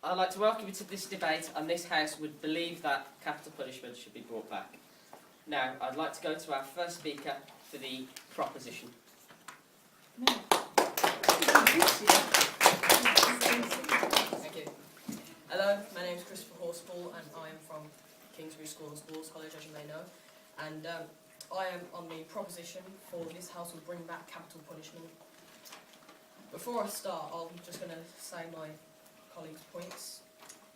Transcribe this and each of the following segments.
I'd like to welcome you to this debate, and this House would believe that capital punishment should be brought back. Now, I'd like to go to our first speaker for the proposition. Thank you. Hello, my name is Christopher Horsfall and I am from Kingsbury School and Sports College, as you may know. And I am on the proposition for this House will bring back capital punishment. Before I start, I'm just going to say my colleagues' points.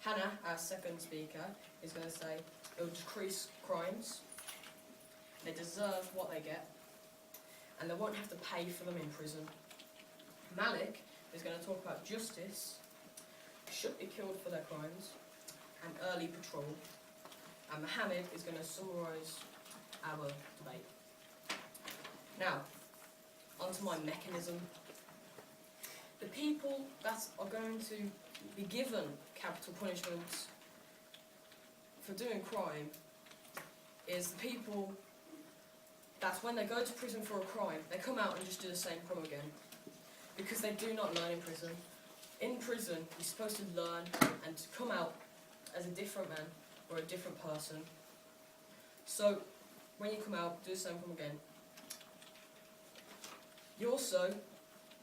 Hannah, our second speaker, is going to say it will decrease crimes, they deserve what they get, and they won't have to pay for them in prison. Malik is going to talk about justice, should be killed for their crimes, and early patrol. And Mohammed is going to summarise our debate. Now, onto my mechanism. The people that are going to be given capital punishments for doing crime is the people that when they go to prison for a crime, they come out and just do the same crime again. Because they do not learn in prison. In prison, you're supposed to learn and to come out as a different man or a different person. So, when you come out, do the same crime again. You also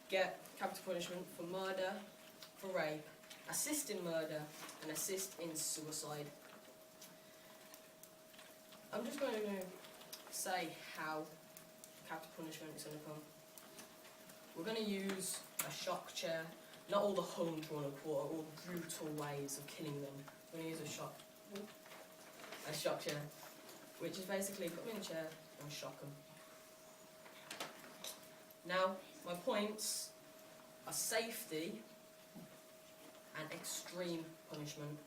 get capital punishment for murder, for rape, assist in murder, and assist in suicide. I'm just going to say how capital punishment is going to come. We're going to use a shock chair, not all the home drawn up or all brutal ways of killing them. We're going to use a shock chair, which is basically put them in a chair and shock them. Now, my points are safety and extreme punishment.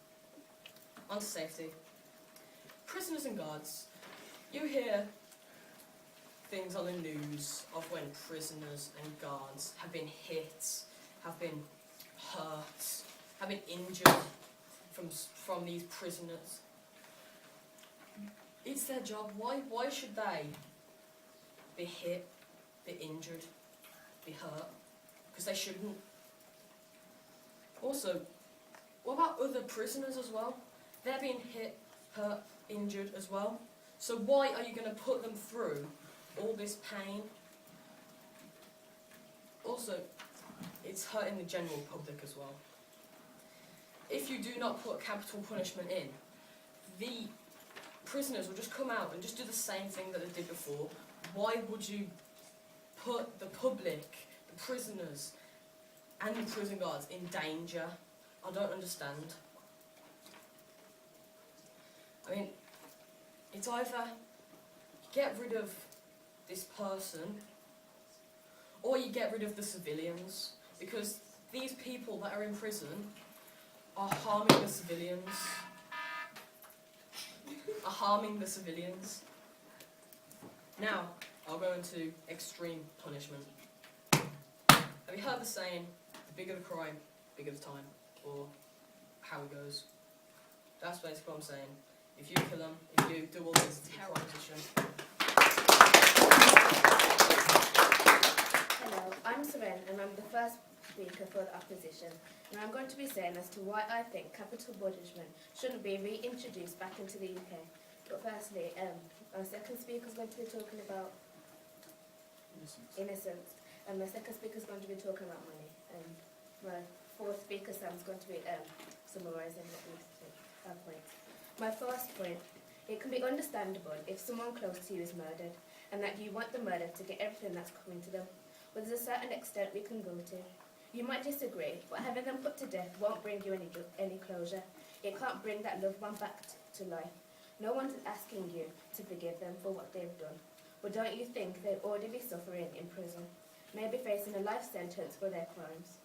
On to safety. Prisoners and guards. You hear things on the news of when prisoners and guards have been hit, have been hurt, have been injured from these prisoners. It's their job. Why should they be hit, be injured, be hurt? Because they shouldn't. Also, what about other prisoners as well? They're being hit, hurt, injured as well. So why are you going to put them through all this pain? Also, it's hurting the general public as well. If you do not put capital punishment in, the prisoners will just come out and just do the same thing that they did before. Why would you put the public, the prisoners, and the prison guards in danger? I don't understand. I mean, it's either get rid of this person, or you get rid of the civilians, because these people that are in prison are harming the civilians. Now, I'll go into extreme punishment. Have you heard the saying, the bigger the crime, bigger the time, or how it goes? That's basically what I'm saying. If you kill them, if you do all this proposition. Hello, I'm Seren and I'm the first speaker for the opposition, and I'm going to be saying as to why I think capital punishment shouldn't be reintroduced back into the UK. But firstly, our second speaker is going to be talking about innocence, and my second speaker is going to be talking about money, and my fourth speaker, Sam, is going to be summarising what we said, our points. My first point, it can be understandable if someone close to you is murdered, and that you want the murdered to get everything that's coming to them. But there's a certain extent we can go to. You might disagree, but having them put to death won't bring you any closure. It can't bring that loved one back to life. No one's asking you to forgive them for what they've done. But don't you think they'd already be suffering in prison, maybe facing a life sentence for their crimes?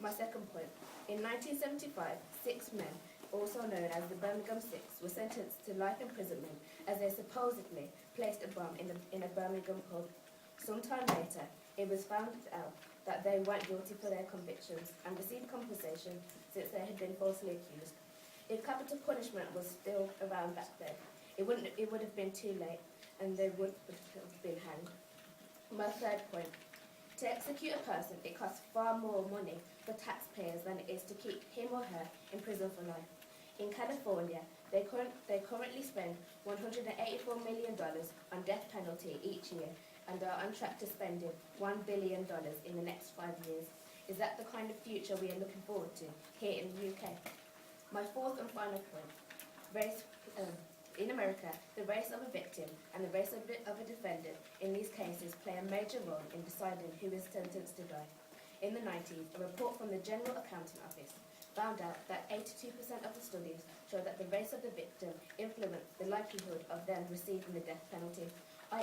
My second point, in 1975, 6 men, also known as the Birmingham Six, were sentenced to life imprisonment as they supposedly placed a bomb in a Birmingham pub. Sometime later, it was found out that they weren't guilty for their convictions and received compensation since they had been falsely accused. If capital punishment was still around back then, it would have been too late and they would have been hanged. My third point, To execute a person, it costs far more money for taxpayers than it is to keep him or her in prison for life. In California, they currently spend $184 million on death penalty each year and are on track to spending $1 billion in the next 5 years. Is that the kind of future we are looking forward to here in the UK? My fourth and final point. In America, the race of a victim and the race of a defendant in these cases play a major role in deciding who is sentenced to die. In the 90s, a report from the General Accounting Office found out that 82% of the studies show that the race of the victim influenced the likelihood of them receiving the death penalty,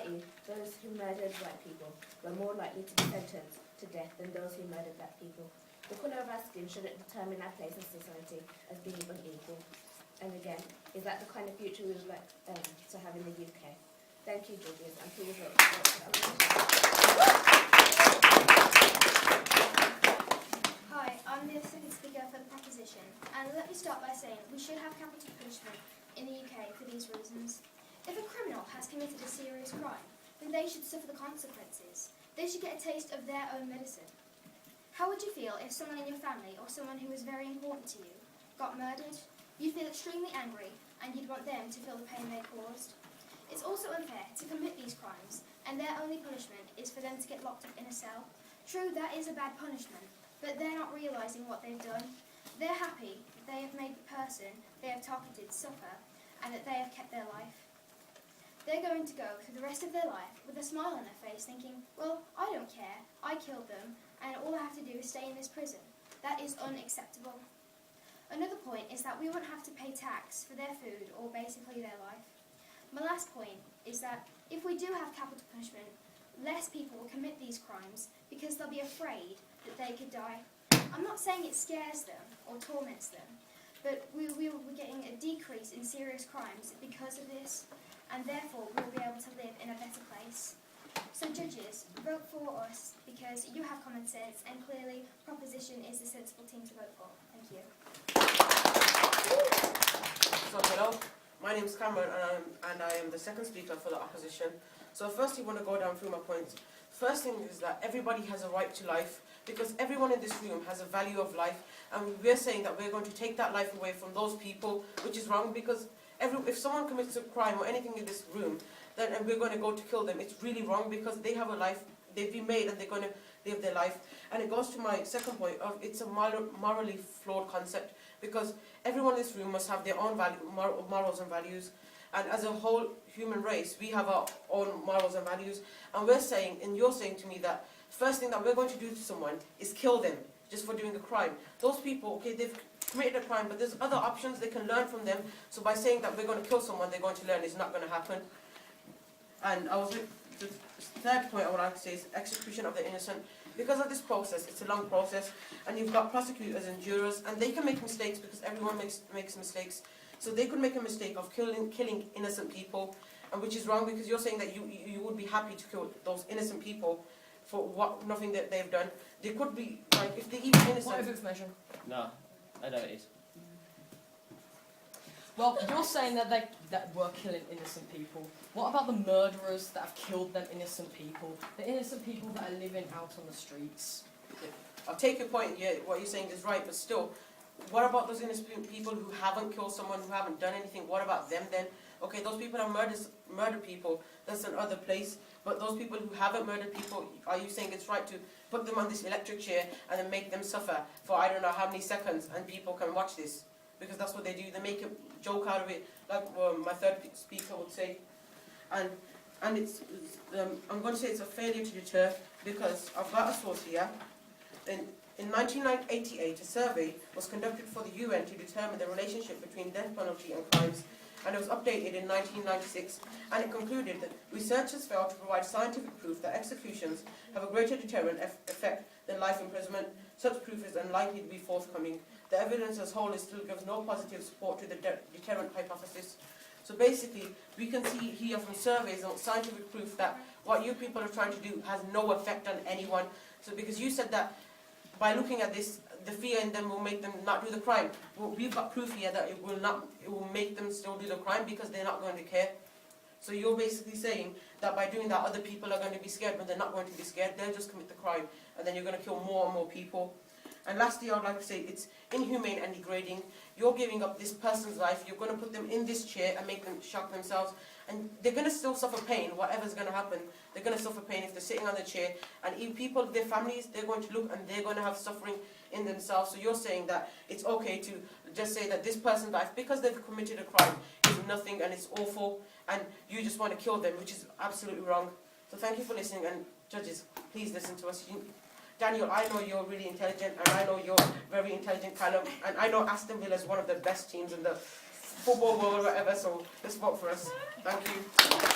i.e. those who murdered white people were more likely to be sentenced to death than those who murdered black people. The colour of our skin shouldn't determine our place in society as being unequal. And again, is that the kind of future we would like to have in the UK? Thank you, judges, and please vote. Hi, I'm the second speaker for the proposition, and let me start by saying we should have capital punishment in the UK for these reasons. If a criminal has committed a serious crime, then they should suffer the consequences. They should get a taste of their own medicine. How would you feel if someone in your family or someone who was very important to you got murdered? You'd feel extremely angry, and you'd want them to feel the pain they caused. It's also unfair to commit these crimes, and their only punishment is for them to get locked up in a cell. True, that is a bad punishment, but they're not realising what they've done. They're happy that they have made the person they have targeted suffer, and that they have kept their life. They're going to go through the rest of their life with a smile on their face thinking, well, I don't care, I killed them, and all I have to do is stay in this prison. That is unacceptable. Another point is that we won't have to pay tax for their food or basically their life. My last point is that if we do have capital punishment, less people will commit these crimes because they'll be afraid that they could die. I'm not saying it scares them or torments them, but we're getting a decrease in serious crimes because of this, and therefore we'll be able to live in a better place. So judges, vote for us because you have common sense, and clearly proposition is the sensible team to vote for. Thank you. So hello, my name is Cameron, and I am the second speaker for the opposition. So first, you want to go down through my points. First thing is that everybody has a right to life, because everyone in this room has a value of life, and we're saying that we're going to take that life away from those people, which is wrong, because if someone commits a crime or anything in this room, then and we're going to go to kill them, it's really wrong, because they have a life, they've been made, and they're going to live their life. And it goes to my second point of it's a morally flawed concept, because everyone in this room must have their own morals and values, and as a whole human race we have our own morals and values, and we're saying, and you're saying to me, that first thing that we're going to do to someone is kill them just for doing a crime. Those people, okay, they've committed a crime, but there's other options, they can learn from them. So by saying that we're going to kill someone, they're going to learn, it's not going to happen. And the third point I would like to say is execution of the innocent. Because of this process, it's a long process, and you've got prosecutors and jurors, and they can make mistakes, because everyone makes mistakes. So they could make a mistake of killing innocent people, and which is wrong, because you're saying that you would be happy to kill those innocent people for nothing that they've done. They could be, like, if they even innocent... Point of information. No, I know it is. Well, you're saying that we're killing innocent people. What about the murderers that have killed them innocent people? The innocent people that are living out on the streets? I'll take your point, yeah, what you're saying is right, but still, what about those innocent people who haven't killed someone, who haven't done anything? What about them then? Okay, those people that murdered people, that's another place. But those people who haven't murdered people, are you saying it's right to put them on this electric chair and then make them suffer for I don't know how many seconds, and people can watch this? Because that's what they do. They make a joke out of it, like my third speaker would say. And it's I'm going to say it's a failure to deter, because I've got a source here. In 1988, a survey was conducted for the UN to determine the relationship between death penalty and crimes, and it was updated in 1996, and it concluded that researchers failed to provide scientific proof that executions have a greater deterrent effect than life imprisonment. Such proof is unlikely to be forthcoming. The evidence as a whole still gives no positive support to the deterrent hypothesis. So basically, we can see here from surveys and scientific proof that what you people are trying to do has no effect on anyone. So because you said that by looking at this, the fear in them will make them not do the crime. Well, we've got proof here that it will make them still do the crime, because they're not going to care. So you're basically saying that by doing that, other people are going to be scared when they're not going to be scared. They'll just commit the crime, and then you're going to kill more and more people. And lastly, I would like to say it's inhumane and degrading. You're giving up this person's life. You're going to put them in this chair and make them shock themselves. And they're going to still suffer pain, whatever's going to happen. They're going to suffer pain if they're sitting on the chair. And even people, their families, they're going to look and they're going to have suffering in themselves. So you're saying that it's okay to just say that this person's life, because they've committed a crime, is nothing and it's awful. And you just want to kill them, which is absolutely wrong. So thank you for listening. And judges, please listen to us. Daniel, I know you're really intelligent, and I know you're very intelligent, Callum, and I know Aston Villa is one of the best teams in the football world or whatever, so let's vote for us. Thank you.